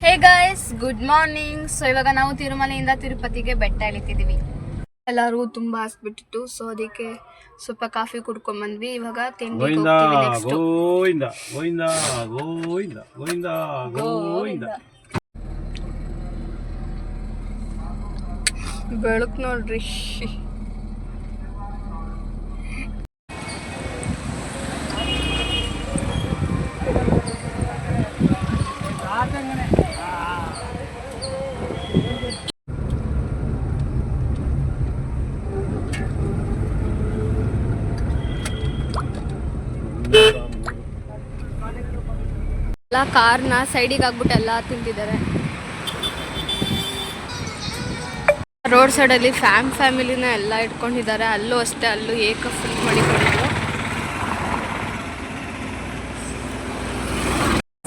ಹೇ guys, good morning. So ಇವಾಗ ನಾವು ತಿರುಮಲೆಯಿಂದ ತಿರುಪತಿಗೆ ಬೆಟ್ಟ ಇಳಿತಿದ್ದೀವಿ. ಎಲ್ಲರಿಗೂ ತುಂಬಾ ಹಸ್ಬಿಟ್ಟಿತ್ತು, ಸೊ ಅದಕ್ಕೆ ಸ್ವಲ್ಪ ಕಾಫಿ ಕುಡ್ಕೊಂಡ್ ಬಂದ್ವಿ. ಇವಾಗ ತಿಂಡಿಗೆ ಹೋಗ್ತೀವಿ. ನೆಕ್ಸ್ಟ್ ಗೋವಿಂದ ಗೋವಿಂದ ಗೋವಿಂದ ಗೋವಿಂದ ಗೋವಿಂದ. ಬೆಳಕು ನೋಡ್ರಿ. ಎಲ್ಲ ಕಾರ್ನ ಸೈಡಿಗೆ ಆಗ್ಬಿಟ್ಟು ಎಲ್ಲ ತಿಂತಿದ್ದಾರೆ. ರೋಡ್ ಸೈಡಲ್ಲಿ ಫ್ಯಾಮಿಲಿನ ಎಲ್ಲ ಇಟ್ಕೊಂಡಿದ್ದಾರೆ. ಅಲ್ಲೂ ಅಷ್ಟೇ, ಅಲ್ಲೂ ಏಕ ಫುಲ್ ಮಾಡಿಕೊಂಡಿದ್ರು.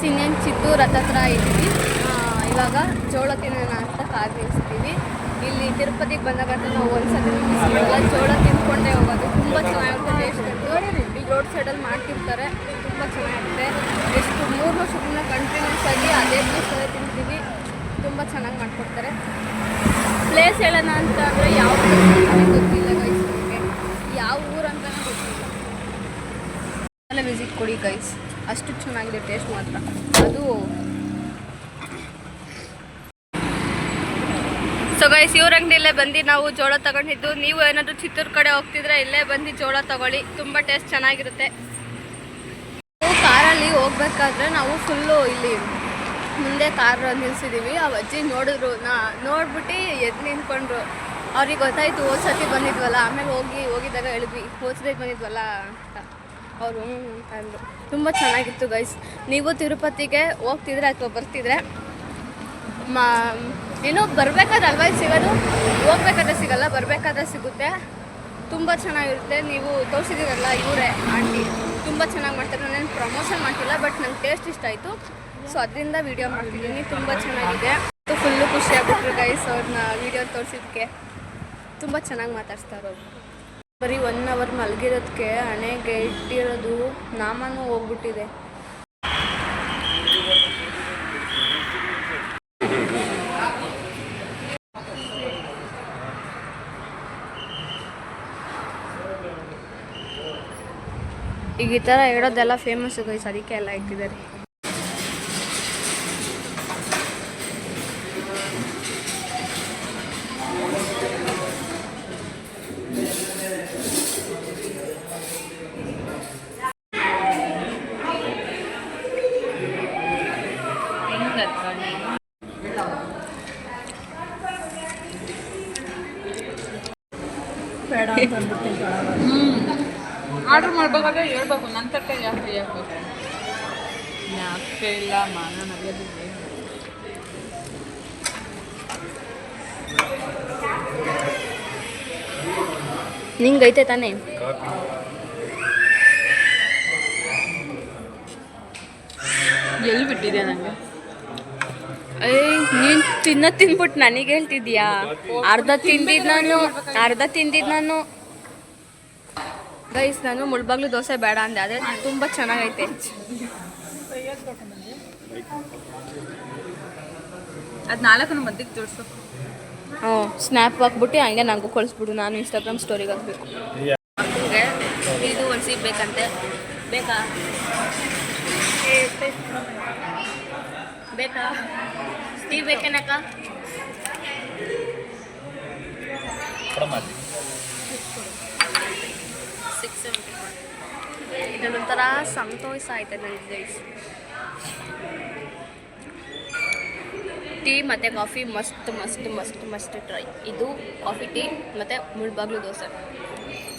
ಇನ್ನೇನು ಚಿತ್ತೂರು ಹತ್ರ ಇದ್ದೀವಿ. ಇವಾಗ ಜೋಳ ತಿನ್ನೋಣ ಅಂತ ಕಾರ್ ನಿಲ್ಸಿದ್ದೀವಿ. ಇಲ್ಲಿ ತಿರುಪತಿಗೆ ಬಂದಾಗ ನಾವು ಒಂದ್ಸತಿ ಜೋಳ ತಿನ್ಕೊಂಡೇ ಹೋಗೋದು. ತುಂಬ ಚೆನ್ನಾಗಿರುತ್ತೆ. ಟೇಸ್ಟ್ ಇಲ್ಲಿ ರೋಡ್ ಸೈಡಲ್ಲಿ ಮಾಡ್ತಿರ್ತಾರೆ, ತುಂಬ ಚೆನ್ನಾಗಿರುತ್ತೆ. ಎಷ್ಟು 3 ವರ್ಷದಿಂದ ಕಂಟಿನ್ಯೂಸ್ ಆಗಿ ಅದೇ ಪ್ಲೇಸಲ್ಲೇ ತಿಂತೀವಿ. ತುಂಬ ಚೆನ್ನಾಗಿ ಮಾಡಿಕೊಡ್ತಾರೆ. ಪ್ಲೇಸ್ ಹೇಳೋಣ ಅಂತ ಅಂದರೆ ಯಾವ ಪ್ಲೇಸ್ ಗೊತ್ತಿಲ್ಲ ಗೈಸ್, ನಮಗೆ ಯಾವ ಊರು ಅಂತಲೇ ಗೊತ್ತಿಲ್ಲ. ಅಲ್ಲೇ ವಿಸಿಟ್ ಕೊಡಿ ಗೈಸ್, ಅಷ್ಟು ಚೆನ್ನಾಗಿದೆ ಟೇಸ್ಟ್ ಮಾತ್ರ. ಅದು ಸೊ ಗೈಸ್, ಇವ್ರ ಅಂಗಡಿಯಲ್ಲೇ ಬಂದು ನಾವು ಜೋಳ ತಗೊಂಡಿದ್ದು. ನೀವು ಏನಾದರೂ ಚಿತ್ತೂರು ಕಡೆ ಹೋಗ್ತಿದ್ರೆ ಇಲ್ಲೇ ಬಂದು ಜೋಳ ತಗೊಳ್ಳಿ, ತುಂಬ ಟೇಸ್ಟ್ ಚೆನ್ನಾಗಿರುತ್ತೆ. ಕಾರಲ್ಲಿ ಹೋಗ್ಬೇಕಾದ್ರೆ ನಾವು ಫುಲ್ಲು ಇಲ್ಲಿ ಮುಂದೆ ಕಾರ್ ನಿಲ್ಸಿದ್ದೀವಿ. ಆ ಅಜ್ಜಿ ನೋಡಿದ್ರು, ನೋಡ್ಬಿಟ್ಟು ಎದ್ದು ನಿಂತ್ಕೊಂಡ್ರು. ಅವ್ರಿಗೆ ಗೊತ್ತಾಯ್ತು ಹೋದ್ಸತಿ ಬಂದಿದ್ವಲ್ಲ. ಆಮೇಲೆ ಹೋಗಿದ್ದಾಗ ಹೇಳಿದ್ವಿ ಹೋದ್ಸತಿ ಬಂದಿದ್ವಲ್ಲ ಅಂತ. ಅವರು ಅಂದರು. ತುಂಬ ಚೆನ್ನಾಗಿತ್ತು ಗೈಸ್. ನೀವು ತಿರುಪತಿಗೆ ಹೋಗ್ತಿದ್ರೆ ಅಥವಾ ಬರ್ತಿದ್ರೆ ಏನೋ ಬರಬೇಕಾದ್ರೆ ಅಲ್ವಾ ಸಿಗೋದು, ಹೋಗ್ಬೇಕಾದ್ರೆ ಸಿಗಲ್ಲ, ಬರಬೇಕಾದ್ರೆ ಸಿಗುತ್ತೆ. ತುಂಬ ಚೆನ್ನಾಗಿರುತ್ತೆ. ನೀವು ತೋರಿಸಿದ್ದೀರಲ್ಲ ಇವರೇ ಆಂಟಿ, ತುಂಬ ಚೆನ್ನಾಗಿ ಮಾಡ್ತಾರೆ. ನಾನೇನು ಪ್ರಮೋಷನ್ ಮಾಡ್ತಿಲ್ಲ, ಬಟ್ ನಂಗೆ ಟೇಸ್ಟ್ ಇಷ್ಟ ಆಯಿತು, ಸೊ ಅದರಿಂದ ವೀಡಿಯೋ ಮಾಡ್ತಿದ್ದೀನಿ. ತುಂಬ ಚೆನ್ನಾಗಿದೆ. ಫುಲ್ಲು ಖುಷಿ ಆಗ್ಬಿಟ್ರು ಗೈಸ್ ಅವ್ರನ್ನ ವೀಡಿಯೋ ತೋರಿಸಿದ್ದಕ್ಕೆ. ತುಂಬ ಚೆನ್ನಾಗಿ ಮಾತಾಡ್ಸ್ತಾರೆ ಅವರು. ಬರೀ 1 ಅವರ್ ಮಲಗಿರೋದಕ್ಕೆ ಹಣೆಗೆ ಇಟ್ಟಿರೋದು ನಾಮನೂ ಹೋಗ್ಬಿಟ್ಟಿದೆ. ಈಗ ಈ ಥರ ಹೇಳೋದೆಲ್ಲ ಫೇಮಸ್ ಗೈಸ್, ಅದಕ್ಕೆ ಎಲ್ಲ ಇಟ್ಟಿದ್ದಾರೆ. ಆರ್ಡ್ರ್ ಮಾಡ್ಬೇಕಾದ್ರೆ ಹೇಳ್ಬೇಕು, ನನ್ನ ತಟ್ಟೆ ಜಾಸ್ತಿ ಹಾಕ್ಬೇಕು. ಯಾಕೆ ಇಲ್ಲ ಮಾನ ನಗೋದಿದೆ. ನಿಂಗೈತೆ ತಾನೇ? ಎಲ್ಲಿ ಬಿಟ್ಟಿದ್ಯಾ ನನಗೆ? ನೀನು ತಿಂದ್ಬಿಟ್ಟು ನನಗೆ ಹೇಳ್ತಿದ್ಯಾ? ಅರ್ಧ ತಿಂದಿದ್ದು ನಾನು ಗೈಸ್. ನಾನು ಮುಳ್ಬಾಗ್ಲು ದೋಸೆ ಬೇಡ ಅಂದೆ, ಅದೇ ತುಂಬ ಚೆನ್ನಾಗೈತೆ. ಅದು 4 ಮಧ್ಯಕ್ಕೆ ತೋರಿಸು. ಸ್ನ್ಯಾಪ್ ಹಾಕ್ಬಿಟ್ಟು ಹಂಗೆ ನನಗೂ ಕಳಿಸ್ಬಿಡು, ನಾನು ಇನ್ಸ್ಟಾಗ್ರಾಮ್ ಸ್ಟೋರಿಗೆ ಹಾಕಬೇಕು. ಇದು ಒಂದು ಸೀಟ್ ಬೇಕಂತೆ. ಬೇಕಾ ಸ್ಟೀವ್ ಬೇಕೇನಕ್ಕ? ಇದೊಂಥರ ಸಂತೋಷ ಆಯ್ತು ನನಗೆ ಗೈಸ್. ಟೀ ಮತ್ತು ಕಾಫಿ ಮಸ್ತ್ ಮಸ್ತ್ ಮಸ್ತ್ ಮಸ್ತ್ ಟ್ರೈ. ಇದು ಕಾಫಿ, ಟೀ ಮತ್ತು ಮುಳ್ಬಾಗ್ಲು ದೋಸೆ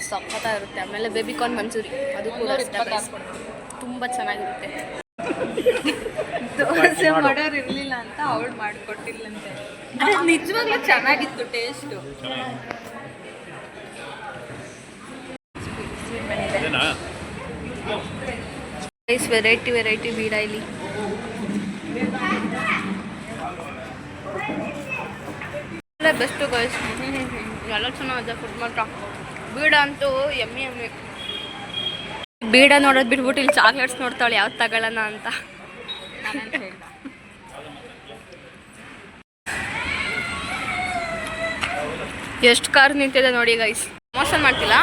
ಸಖತ್ತಾಗಿರುತ್ತೆ. ಆಮೇಲೆ ಬೇಬಿಕಾರ್ನ್ ಮಂಚೂರಿ, ಅದು ಕೂಡ ಅಷ್ಟೇ ತುಂಬ ಚೆನ್ನಾಗಿರುತ್ತೆ. ದೋಸೆ ಮಾಡೋರು ಇರಲಿಲ್ಲ ಅಂತ ಅವಳು ಮಾಡಿಕೊಟ್ಟಿಲ್ಲಂತೆ. ನಿಜವಾಗ್ಲೂ ಚೆನ್ನಾಗಿತ್ತು ಟೇಸ್ಟು. ವೆರೈಟಿ ಬೀಡ ಇಲ್ಲಿ. ಬೆಸ್ಟು ಗೈಸ್, ಎಲ್ಲ ಚೆನ್ನಾಗಿದೆ ಫುಡ್ ಮಾತ್ರ. ಬೀಡ ಅಂತೂ ಎಮ್ಮೆ. ಬೀಡ ನೋಡೋದು ಬಿಟ್ಬಿಟ್ಟು ಇಲ್ಲಿ ಚಾಕ್ಲೇಟ್ಸ್ ನೋಡ್ತಾಳೆ ಯಾವ್ದು ತಗೊಳ್ಳೋಣ ಅಂತ. ಎಷ್ಟು ಕಾರ್ ನಿಂತಿದೆ ನೋಡಿ ಗೈಸ್. ಮೋಸ ಮಾಡ್ತಿಲ್ಲ,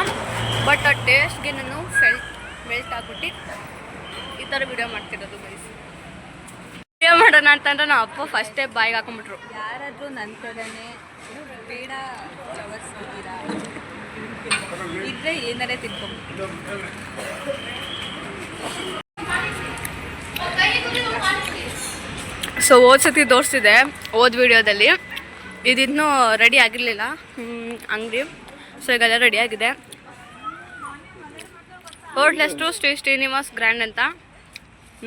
ಬಟ್ ಆ ಟೇಸ್ಟ್ಗೆ ನಾನು ಮೆಲ್ಟ್ ಆಗ್ಬಿಟ್ಟು ಈ ಥರ ವಿಡಿಯೋ ಮಾಡ್ತಿರೋದು ಗೈಸ್. ವಿಡಿಯೋ ಮಾಡೋಣ ಅಂತಂದ್ರೆ ನಾವು ಅಪ್ಪ ಫಸ್ಟೇ ಬಾಯಿಗೆ ಹಾಕೊಂಡ್ಬಿಟ್ರು. ಯಾರಾದರೂ ನನ್ನ ಥರನೇ ಬೇಡ ಫ್ಲವರ್ಸ್ ಇದ್ದೀರಾ ಇದ್ರೆ ಏನಾರೇ ತಿನ್ಕೊಂಡು. ಸೊ ಸತಿ ತೋರಿಸಿದೆ ವಿಡಿಯೋದಲ್ಲಿ, ಇದಿನ್ನೂ ರೆಡಿ ಆಗಿರಲಿಲ್ಲ ಅಂಗಡಿ. ಸೊ ಈಗೆಲ್ಲ ರೆಡಿಯಾಗಿದೆ. ಹೋಟ್ಲ್ ಹೆಸರು ಶ್ರೀನಿವಾಸ್ ಗ್ರ್ಯಾಂಡ್ ಅಂತ.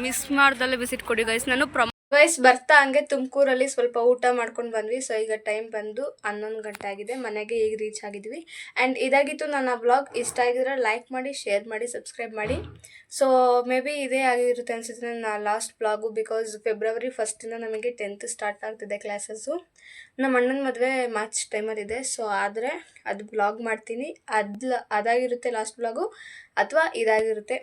ಮಿಸ್ ಮಾಡ್ದಲ್ಲೇ ವಿಸಿಟ್ ಕೊಡಿ ಗೈಸ್. ನಾನು ಗೈಸ್ ಬರ್ತಾ ಹಂಗೆ ತುಮಕೂರಲ್ಲಿ ಸ್ವಲ್ಪ ಊಟ ಮಾಡ್ಕೊಂಡು ಬಂದ್ವಿ. ಸೊ ಈಗ ಟೈಮ್ ಬಂದು 11 ಗಂಟೆ ಆಗಿದೆ. ಮನೆಗೆ ಈಗ ರೀಚ್ ಆಗಿದ್ವಿ. ಆ್ಯಂಡ್ ಇದಾಗಿತ್ತು ನನ್ನ ಬ್ಲಾಗ್. ಇಷ್ಟ ಆಗಿದ್ರೆ ಲೈಕ್ ಮಾಡಿ, ಶೇರ್ ಮಾಡಿ, ಸಬ್ಸ್ಕ್ರೈಬ್ ಮಾಡಿ. ಸೊ ಮೇ ಬಿ ಇದೇ ಆಗಿರುತ್ತೆ ಅನಿಸುತ್ತೆ ನನ್ನ ಲಾಸ್ಟ್ ಬ್ಲಾಗು. ಬಿಕಾಸ್ ಫೆಬ್ರವರಿ 1 ನಮಗೆ 10th ಸ್ಟಾರ್ಟ್ ಆಗ್ತಿದೆ ಕ್ಲಾಸಸ್ಸು. ನಮ್ಮ ಅಣ್ಣನ ಮದುವೆ ಮಾರ್ಚ್ ಟೈಮಲ್ಲಿದೆ. ಸೊ ಆದರೆ ಅದು ಬ್ಲಾಗ್ ಮಾಡ್ತೀನಿ. ಅದಾಗಿರುತ್ತೆ ಲಾಸ್ಟ್ ಬ್ಲಾಗು, ಅಥವಾ ಇದಾಗಿರುತ್ತೆ.